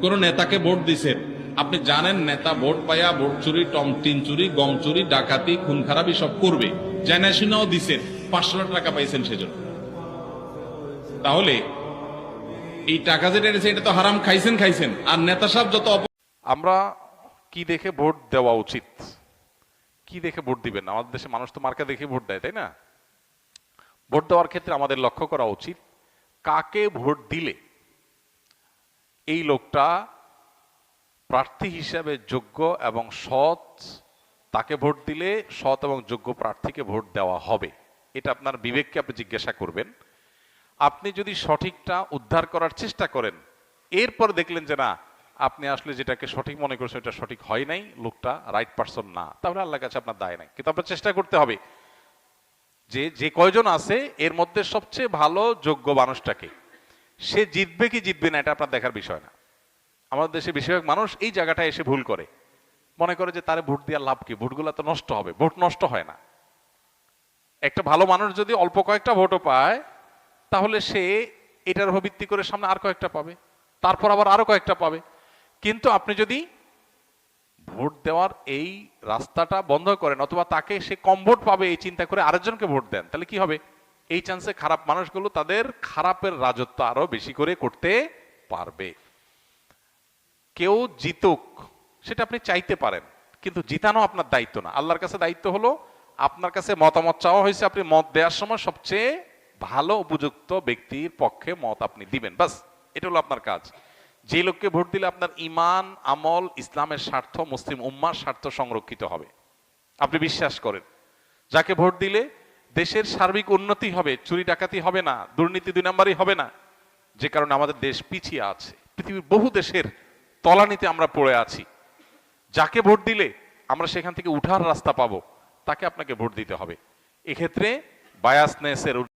কোন নেতাকে ভোট দিছেন, আপনি জানেন নেতা ভোট পাইয়া ভোট চুরি, টিন চুরি, গম চুরি, ডাকাতি, খুন খারাপি সব করবে, জানা শুনেও দিছেন, 5 লাখ টাকা পাইছেন সেজন্য। তাহলে এই টাকা যেটা এনেছে এটা তো হারাম খাইছেন। আর নেতা সাহেব যত আমরা কি দেখে ভোট দেওয়া উচিত, কি দেখে ভোট দিবেন? আমাদের দেশে মানুষ তো মার্কা দেখে ভোট দেয়, তাই না? ভোট দেওয়ার ক্ষেত্রে আমাদের লক্ষ্য করা উচিত কাকে ভোট দিলে এই লোকটা প্রার্থী হিসাবে যোগ্য এবং সৎ, তাকে ভোট দিলে সৎ এবং যোগ্য প্রার্থীকে ভোট দেওয়া হবে। এটা আপনার বিবেককে আপনি জিজ্ঞাসা করবেন। আপনি যদি সঠিকটা উদ্ধার করার চেষ্টা করেন, এরপর দেখলেন যে না, আপনি আসলে যেটাকে সঠিক মনে করছেন এটা সঠিক হয় নাই, লোকটা রাইট পারসন না, তাহলে আল্লাহর কাছে আপনার দায় নাই। কিন্তু আপনার চেষ্টা করতে হবে যে যে কয়জন আছে এর মধ্যে সবচেয়ে ভালো যোগ্য মানুষটাকে, সে জিতবে কি জিতবে না এটা আপনার দেখার বিষয় না। আমাদের দেশে বেশিরভাগ মানুষ এই জায়গাটায় এসে ভুল করে, মনে করে যে তারে ভোট দেওয়ার লাভ কি, ভোটগুলো তো নষ্ট হবে। ভোট নষ্ট হয় না। একটা ভালো মানুষ যদি অল্প কয়েকটা ভোটও পায়, তাহলে সে এটার উপর ভিত্তি করে সামনে আর কয়েকটা পাবে, তারপর আবার আরো কয়েকটা পাবে। কিন্তু আপনি যদি ভোট দেওয়ার এই রাস্তাটা বন্ধ করেন, অথবা তাকে সে কম ভোট পাবে এই চিন্তা করে আরেকজনকে ভোট দেন, তাহলে কি হবে? এই চান্সে খারাপ মানুষগুলো তাদের খারাপের রাজত্ব আরো বেশি করে করতে পারবে। কেউ জিতুক সেটা আপনি চাইতে পারেন, কিন্তু জিতানো আপনার দায়িত্ব না। আল্লাহর কাছে দায়িত্ব হলো আপনার কাছে মতামত চাওয়া হয়েছে, আপনি মত দেওয়ার সময় সবচেয়ে ভালো উপযুক্ত ব্যক্তির পক্ষে মত আপনি দিবেন, বাস। এটা হলো আপনার কাজ। যে লোককে ভোট দিলে আপনার ইমান, আমল, ইসলামের স্বার্থ, মুসলিম উম্মার স্বার্থ সংরক্ষিত হবে, আপনি বিশ্বাস করেন। যাকে ভোট দিলে দেশের সার্বিক উন্নতি হবে, চুরি ডাকাতি হবে না, দুর্নীতি 2 নম্বরই হবে না, যে কারণে আমাদের দেশ পিছিয়ে আছে, পৃথিবীর বহু দেশের তলানিতে আমরা পড়ে আছি। যাকে ভোট দিলে আমরা সেখান থেকে উঠার রাস্তা পাবো, তাকে আপনাকে ভোট দিতে হবে। এক্ষেত্রে বায়াসনেসের